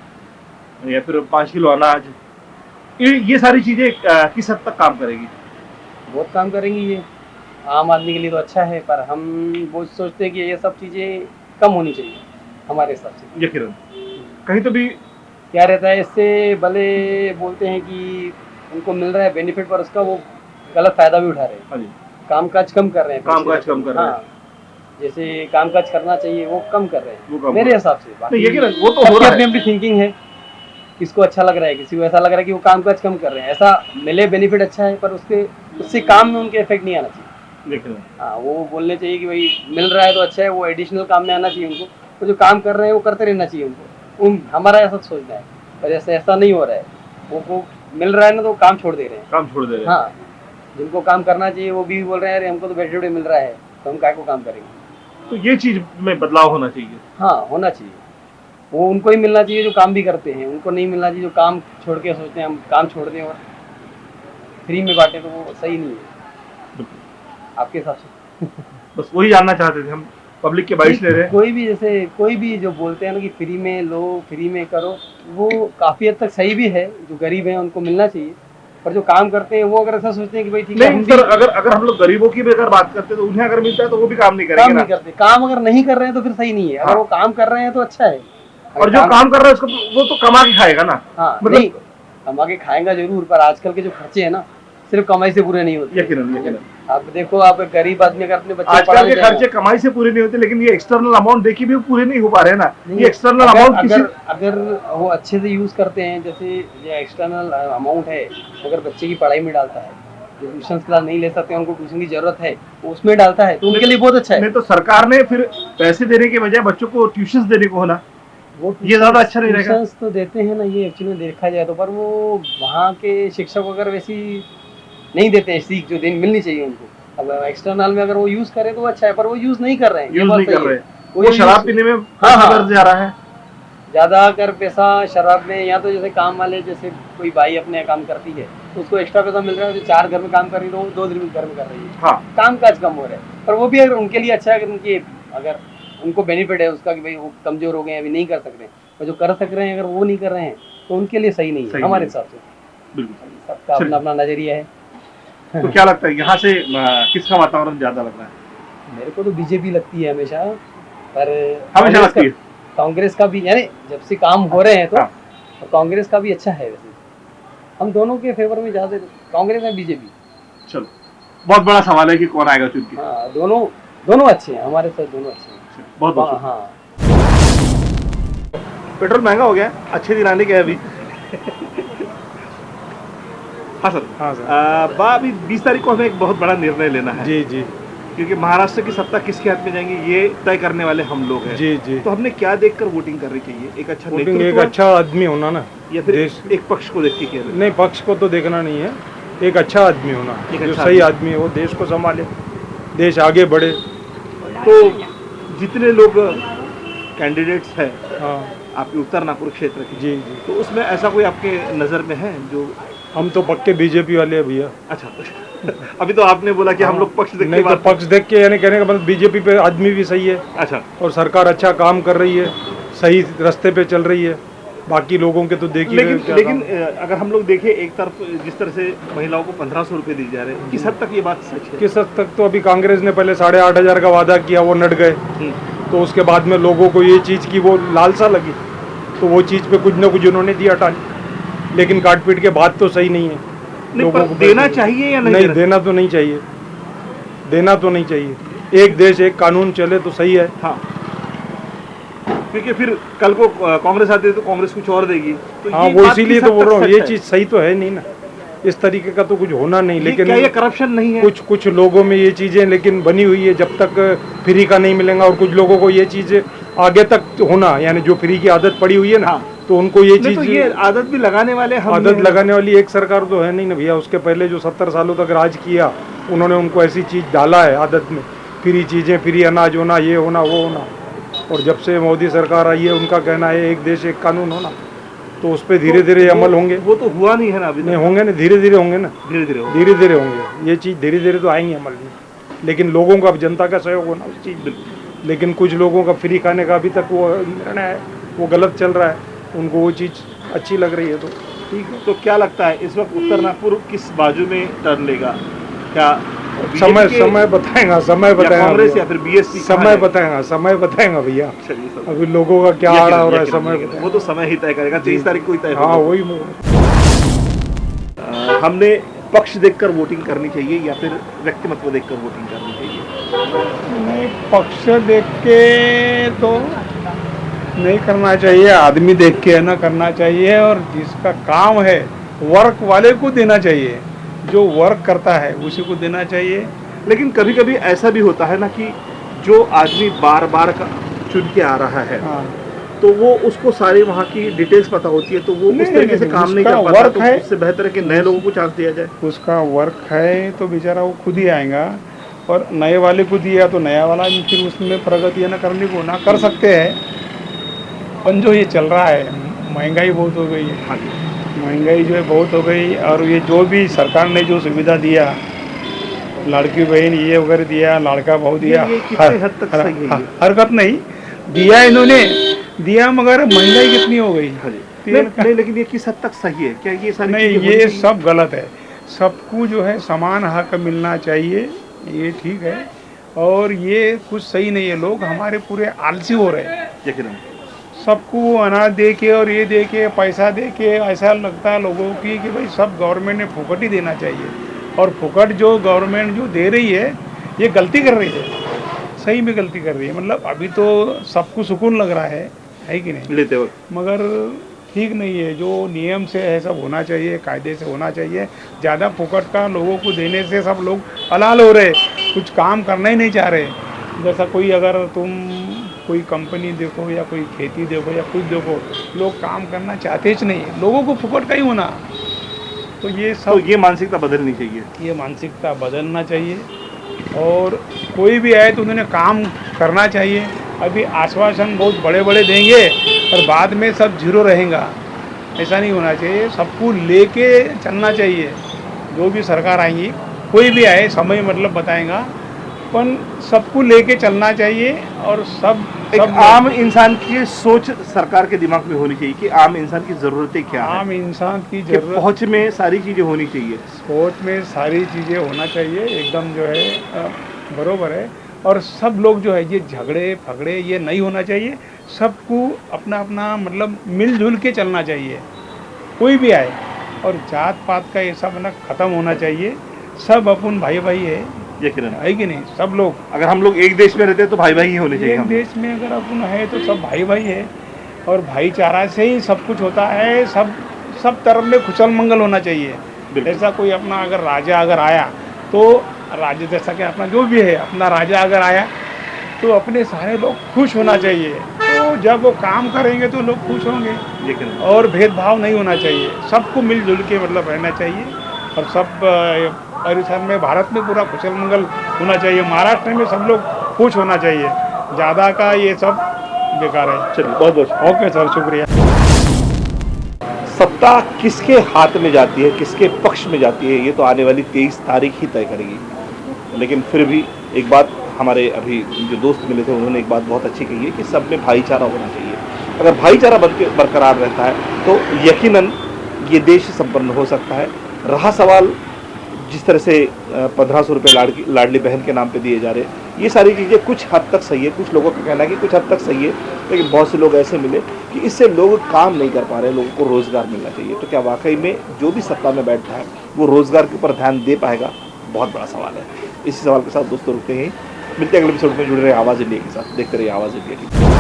Speaker 7: या फिर 5 किलो अनाज, ये सारी चीजें किस हद तक काम करेगी?
Speaker 4: बहुत काम करेंगी ये, आम आदमी के लिए तो अच्छा है, पर हम वो सोचते हैं कि ये सब चीज़ें कम होनी चाहिए हमारे हिसाब से।
Speaker 7: ये किरण कहीं तो भी
Speaker 4: क्या रहता है, इससे भले बोलते हैं कि उनको मिल रहा है बेनिफिट, पर उसका वो गलत फायदा भी उठा रहे हैं,
Speaker 7: हाँ जी,
Speaker 4: कामकाज कम कर रहे हैं,
Speaker 7: कामकाज कम कर रहे हैं।
Speaker 4: हाँ, जैसे कामकाज करना चाहिए वो कम कर रहे
Speaker 7: वो
Speaker 4: हैं
Speaker 7: कम
Speaker 4: मेरे
Speaker 7: कर-
Speaker 4: हिसाब से।
Speaker 7: नहीं, ये किरण वो तो हो
Speaker 4: सबकी
Speaker 7: रहा
Speaker 4: अपनी
Speaker 7: है।
Speaker 4: अपनी थिंकिंग है, किसको अच्छा लग रहा है, किसी को ऐसा लग रहा है कि वो कामकाज कम कर रहे हैं, ऐसा मिले बेनिफिट अच्छा है, पर उससे काम में उनके इफेक्ट नहीं आना चाहिए।
Speaker 7: लेकिन
Speaker 4: हाँ, वो बोलने चाहिए कि भाई मिल रहा है तो अच्छा है, वो एडिशनल काम में आना चाहिए उनको, तो जो काम कर रहे हैं वो करते रहना चाहिए उनको, हमारा ऐसा सोचना है। पर ऐसा नहीं हो रहा है, वो मिल रहा है ना तो काम छोड़ दे रहे हैं।
Speaker 7: काम छोड़ दे रहे हैं।
Speaker 4: हाँ, जिनको काम करना चाहिए वो भी बोल रहे हैं अरे हमको तो बैठे बैठे मिल रहा है, तो हम काय को काम करेंगे।
Speaker 7: तो ये चीज में बदलाव होना चाहिए।
Speaker 4: हाँ, होना चाहिए, वो उनको ही मिलना चाहिए जो काम भी करते हैं, उनको नहीं मिलना चाहिए जो काम छोड़ के सोचते हैं हम काम छोड़ दें और फ्री में बांटे, तो वो सही नहीं है आपके हिसाब से।
Speaker 7: बस वही जानना चाहते थे हम, पब्लिक के बाइस ले रहे हैं।
Speaker 4: कोई भी जैसे कोई भी जो बोलते हैं ना कि फ्री में लो, फ्री में करो, वो काफी हद तक सही भी है, जो गरीब हैं उनको मिलना चाहिए, पर जो काम करते हैं वो अगर ऐसा सोचते हैं कि भाई ठीक है
Speaker 7: नहीं सर, अगर हम लोग गरीबों की भी अगर बात करते हैं तो उन्हें अगर मिलता है तो वो भी काम नहीं
Speaker 4: काम
Speaker 7: करेंगे
Speaker 4: नहीं
Speaker 7: ना।
Speaker 4: करते, काम अगर नहीं कर रहे हैं तो फिर सही नहीं है, अगर
Speaker 7: हाँ।
Speaker 4: वो काम कर रहे हैं तो अच्छा है। अगर
Speaker 7: और जो काम कर रहा है उसको वो तो कमा के खाएगा ना।
Speaker 4: हाँ,
Speaker 7: मतलब-
Speaker 4: नहीं कमा के खाएगा जरूर, पर आजकल के जो खर्चे हैं ना सिर्फ कमाई से पूरे नहीं होते।
Speaker 7: यकीनन।
Speaker 4: आप देखो, आप एक गरीब आदमी अगर अपने बच्चे
Speaker 7: आजकल
Speaker 4: पढ़ाने
Speaker 7: के
Speaker 4: जाएगा-
Speaker 7: खर्चे कमाई से पूरे नहीं होते, लेकिन ये एक्सटर्नल अमाउंट देखिए भी पूरे नहीं हो पा रहे हैं ना।
Speaker 4: नहीं,
Speaker 7: ये एक्सटर्नल
Speaker 4: अगर-
Speaker 7: अमाउंट किसी
Speaker 4: अगर वो अच्छे से यूज करते हैं, जैसे ये एक्सटर्नल अमाउंट है, अगर बच्चे की पढ़ाई में डालता है, जो ट्यूशन क्लास नहीं ले सकते उनको ट्यूशन की जरूरत है, वो उसमें डालता है, तो उनके लिए बहुत अच्छा है।
Speaker 7: नहीं तो सरकार ने फिर पैसे देने के बजाय बच्चों को ट्यूशन देने को होना,
Speaker 4: वो
Speaker 7: ये ज्यादा अच्छा नहीं रहेगा।
Speaker 4: ट्यूशंस तो देते हैं ना, ये एक्चुअली देखा जाए तो, पर वो वहाँ के शिक्षक अगर वैसी नहीं देते हैं सीख जो दिन मिलनी चाहिए उनको। अब एक्सटर्नल में अगर वो यूज करे तो अच्छा है, पर वो यूज नहीं कर रहे हैं, ये
Speaker 7: यूज
Speaker 4: बात
Speaker 7: नहीं
Speaker 4: सही
Speaker 7: कर
Speaker 4: है।
Speaker 7: रहे, वो शराब पीने में
Speaker 4: हाँ।
Speaker 7: जा रहा है।
Speaker 4: ज्यादा अगर पैसा शराब में, या तो जैसे काम वाले, जैसे कोई भाई अपने यहाँ काम करती है तो उसको एक्स्ट्रा पैसा मिल रहा है, जो 4 घर में काम कर रही है तो वो 2 दिन घर में कर रही है,
Speaker 7: हाँ,
Speaker 4: काम काज कम हो रहा है। पर वो भी अगर उनके लिए अच्छा है, अगर उनकी अगर उनको बेनिफिट है उसका कि भाई वो कमजोर हो गए हैं, अभी नहीं कर सकते, और जो कर सक रहे हैं अगर वो नहीं कर रहे हैं तो उनके लिए सही नहीं है
Speaker 7: सही
Speaker 4: हमारे
Speaker 7: नहीं।
Speaker 4: हिसाब से।
Speaker 7: बिल्कुल।
Speaker 4: सबका अपना अपना नजरिया है।
Speaker 7: तो क्या लगता है यहाँ से किसका वातावरण ज्यादा लग रहा है?
Speaker 4: मेरे को तो बीजेपी लगती है हमेशा, पर
Speaker 7: हमेशा लगती है।
Speaker 10: कांग्रेस का भी, यानी जब से काम हो रहे हैं तो
Speaker 7: हाँ।
Speaker 10: कांग्रेस का भी अच्छा है वैसे। हम दोनों के फेवर में ज़्यादा, कांग्रेस और बीजेपी।
Speaker 7: चलो, बहुत बड़ा सवाल है कि कौन आएगा चुन के।
Speaker 10: हाँ, दोनों अच्छे हैं, हमारे साथ दोनों अच्छे हैं।
Speaker 7: बहुत बहुत
Speaker 10: हाँ,
Speaker 7: पेट्रोल महंगा हो गया है, अच्छे दिन आने के हैं अभी। हाँ सर।
Speaker 6: हाँ सर।
Speaker 7: अभी 20 तारीख को हमें एक बहुत बड़ा निर्णय लेना है।
Speaker 6: जी जी
Speaker 7: क्योंकि महाराष्ट्र की सत्ता किसके हाथ में जाएंगी ये तय करने वाले हम लोग हैं।
Speaker 6: जी जी।
Speaker 7: तो हमने क्या देखकर वोटिंग करनी चाहिए? एक अच्छा
Speaker 6: वोटिंग, एक
Speaker 7: नेतृत्व
Speaker 6: अच्छा आदमी होना ना,
Speaker 7: या फिर
Speaker 6: देश,
Speaker 7: एक पक्ष को देख के किया जाए?
Speaker 6: नहीं पक्ष को तो देखना नहीं है, एक अच्छा आदमी होना,
Speaker 7: एक
Speaker 6: जो
Speaker 7: अच्छा
Speaker 6: सही आदमी है वो देश को संभाले, देश आगे बढ़े।
Speaker 7: तो जितने लोग कैंडिडेट्स हैं
Speaker 6: हाँ
Speaker 7: आपके उत्तर नागपुर क्षेत्र के,
Speaker 6: जी जी।
Speaker 7: तो उसमें ऐसा कोई आपके नज़र में है जो?
Speaker 6: हम तो पक्के बीजेपी वाले हैं भैया।
Speaker 7: अच्छा अभी तो आपने बोला कि हम लोग पक्ष देख के
Speaker 6: नहीं तो
Speaker 7: बात
Speaker 6: पक्ष देख के, यानी कहने का मतलब बीजेपी पे आदमी भी सही है
Speaker 7: अच्छा,
Speaker 6: और सरकार अच्छा काम कर रही है, सही रास्ते पे चल रही है। बाकी लोगों के तो देखिए
Speaker 7: लेकिन अगर हम लोग देखें एक तरफ जिस तरह से महिलाओं को 1500 रुपये दिए जा रहे हैं, किस हद तक ये बात सच है?
Speaker 6: किस हद तक तो अभी कांग्रेस ने पहले 8,500 का वादा किया, वो नट गए, तो उसके बाद में लोगों को ये चीज़ की वो लालसा लगी, तो वो चीज़ पे कुछ ना कुछ उन्होंने दिया टाली। लेकिन काट पीट के बात तो सही नहीं है।
Speaker 7: नहीं, पर देना चाहिए या नहीं?
Speaker 6: नहीं, देना तो नहीं चाहिए, देना तो नहीं चाहिए। एक देश एक कानून चले तो सही है।
Speaker 7: हाँ, क्योंकि फिर कल को कांग्रेस आती है तो कांग्रेस कुछ और देगी, तो
Speaker 6: हाँ, वो इसीलिए तो बोल रहा हूँ, ये चीज़ सही तो है नहीं ना, इस तरीके का तो कुछ होना नहीं। लेकिन
Speaker 7: क्या ये करप्शन नहीं है?
Speaker 6: कुछ लोगों में ये चीज़ें लेकिन बनी हुई है, जब तक फ्री का नहीं मिलेगा, और कुछ लोगों को ये चीज़ आगे तक होना, यानी जो फ्री की आदत पड़ी हुई है ना, तो उनको ये चीज़,
Speaker 7: तो ये आदत भी लगाने वाले हम
Speaker 6: आदत लगाने वाली एक सरकार तो है नहीं ना भैया। उसके पहले जो 70 सालों तक राज किया, उन्होंने उनको ऐसी चीज़ डाला है आदत में, फ्री चीज़ें, फ्री अनाज होना, ये होना वो होना। और जब से मोदी सरकार आई है, उनका कहना है एक देश एक कानून होना, तो उस पर धीरे धीरे अमल होंगे।
Speaker 7: वो तो हुआ नहीं है ना अभी?
Speaker 6: नहीं होंगे ना, धीरे धीरे होंगे ना,
Speaker 7: धीरे
Speaker 6: धीरे होंगे। ये चीज़ धीरे धीरे तो आएंगे अमल में, लेकिन लोगों का, जनता का सहयोग होना उस चीज़ में। लेकिन कुछ लोगों का फ्री खाने का अभी तक वो निर्णय है, वो गलत चल रहा है, उनको वो चीज़ अच्छी लग रही है, तो ठीक है।
Speaker 7: तो क्या लगता है इस वक्त उत्तर नागपुर किस बाजू में टर्न लेगा? क्या
Speaker 6: समय बताएगा, समय बताएगा,
Speaker 7: कांग्रेस या फिर बीएसपी?
Speaker 6: समय बताएगा भैया। अभी लोगों का क्या आड़ा हो रहा है, समय
Speaker 7: वो तो समय ही तय करेगा। 23 तारीख को ही तय होगा।
Speaker 6: हाँ वही।
Speaker 7: हमने पक्ष देखकर वोटिंग करनी चाहिए या फिर व्यक्तिमत्व देखकर वोटिंग करनी चाहिए?
Speaker 6: नहीं, पक्ष देख के तो नहीं करना चाहिए, आदमी देख के है ना करना चाहिए, और जिसका काम है वर्क वाले को देना चाहिए, जो वर्क करता है उसी को देना चाहिए।
Speaker 7: लेकिन कभी कभी ऐसा भी होता है ना कि जो आदमी बार बार चुन के आ रहा है,
Speaker 6: हाँ,
Speaker 7: तो वो उसको सारी वहाँ की डिटेल्स पता होती है, तो वो उस तरीके से काम नहीं कर पाता। तो उससे बेहतर है कि नए लोगों को चांस दिया जाए।
Speaker 6: उसका वर्क है तो बेचारा वो खुद ही आएगा, और नए वाले को दिया तो नया वाला फिर उसमें प्रगति ना करने को ना कर सकते हैं। पर जो ये चल रहा है, महंगाई बहुत हो गई है, महंगाई जो है बहुत हो गई, और ये जो भी सरकार ने जो सुविधा दिया, लड़की बहन ये वगैरह दिया, लड़का बहु दिया,
Speaker 7: कितने हद तक सही है?
Speaker 6: हरकत नहीं दिया इन्होंने दिया, मगर महंगाई कितनी हो गई।
Speaker 7: नहीं, लेकिन ये किस हद तक सही है? क्या ये सारी
Speaker 6: नहीं, ये सब गलत है। सबको जो है समान हक मिलना चाहिए, ये ठीक है, और ये कुछ सही नहीं है। लोग हमारे पूरे आलसी हो रहे हैं, सबको अनाज दे के और ये दे के, पैसा दे के, ऐसा लगता है लोगों की कि भाई सब गवर्नमेंट ने फुकट ही देना चाहिए, और फुकट जो गवर्नमेंट जो दे रही है ये गलती कर रही है, सही में गलती कर रही है। मतलब अभी तो सबको सुकून लग रहा है कि नहीं
Speaker 7: लेते वक्त,
Speaker 6: मगर ठीक नहीं है। जो नियम से है सब होना चाहिए, कायदे से होना चाहिए। ज़्यादा फुकट का लोगों को देने से सब लोग हलाल हो रहे, कुछ काम करना ही नहीं चाह रहे। जैसा कोई, अगर तुम कोई कंपनी देखो या कोई खेती देखो या कुछ देखो, लोग काम करना चाहते ही नहीं, लोगों को फुकट का ही होना। तो ये सब,
Speaker 7: तो ये मानसिकता बदलनी चाहिए,
Speaker 6: ये मानसिकता बदलना चाहिए, और कोई भी आए तो उन्होंने काम करना चाहिए। अभी आश्वासन बहुत बड़े बड़े देंगे और बाद में सब जीरो रहेगा, ऐसा नहीं होना चाहिए। सबको लेके चलना चाहिए, जो भी सरकार आएंगी, कोई भी आए, समय मतलब बताएगा, पर सबको लेके चलना चाहिए। और सब
Speaker 7: आम इंसान की सोच सरकार के दिमाग में होनी चाहिए कि आम इंसान की ज़रूरतें क्या है।
Speaker 6: आम इंसान की जरूरत,
Speaker 7: पहुँच में सारी चीज़ें होनी चाहिए,
Speaker 6: सोच में सारी चीज़ें होना चाहिए, एकदम जो है बरोबर है। और सब लोग जो है ये झगड़े फगड़े ये नहीं होना चाहिए। सबको अपना अपना मतलब मिलजुल के चलना चाहिए, कोई भी आए। और जात पात का ये सब ना ख़त्म होना चाहिए। सब अपन भाई भाई है,
Speaker 7: यकीनन
Speaker 6: है कि नहीं? सब लोग
Speaker 7: अगर हम लोग एक देश में रहते हैं तो भाई भाई ही होने चाहिए
Speaker 6: एक
Speaker 7: हम।
Speaker 6: देश में अगर अपन है तो सब भाई भाई है, और भाईचारा से ही सब कुछ होता है। सब तरफ में खुशल मंगल होना चाहिए।
Speaker 7: बिल्कुल।
Speaker 6: ऐसा कोई अपना अगर राजा अगर आया तो राजा जैसा कि अपना जो भी है अपना राजा अगर आया तो अपने सारे लोग खुश होना चाहिए। तो जब वो काम करेंगे तो लोग खुश होंगे,
Speaker 7: यकीनन
Speaker 6: और भेदभाव नहीं होना चाहिए। सबको मिलजुल के मतलब रहना चाहिए, और सब परिसर में भारत में पूरा कुशल मंगल होना चाहिए। महाराष्ट्र में सब लोग खुश होना चाहिए, ज़्यादा का ये सब बेकार है।
Speaker 7: चलिए बहुत बहुत
Speaker 6: ओके सर, शुक्रिया।
Speaker 7: सत्ता किसके हाथ में जाती है, किसके पक्ष में जाती है, ये तो आने वाली 23 तारीख ही तय करेगी। लेकिन फिर भी एक बात हमारे अभी जो दोस्त मिले थे उन्होंने एक बात बहुत अच्छी कही है कि सब में भाईचारा होना चाहिए। अगर भाईचारा बरकरार रहता है तो यकीनन ये देश संपन्न हो सकता है। रहा सवाल जिस तरह से 1500 रुपये लाडली बहन के नाम पे दिए जा रहे हैं, ये सारी चीज़ें कुछ हद तक सही है। कुछ लोगों का कहना है कि कुछ हद तक सही है, लेकिन बहुत से लोग ऐसे मिले कि इससे लोग काम नहीं कर पा रहे, लोगों को रोज़गार मिलना चाहिए। तो क्या वाकई में जो भी सत्ता में बैठता है वो रोज़गार के ऊपर ध्यान दे पाएगा? बहुत बड़ा सवाल है। इसी सवाल के साथ दोस्तों रुकते हैं, मिलते हैं अगले एपिसोड में। जुड़े रहे आवाज़ इंडिया के साथ, देखते रहिए आवाज़ इंडिया की।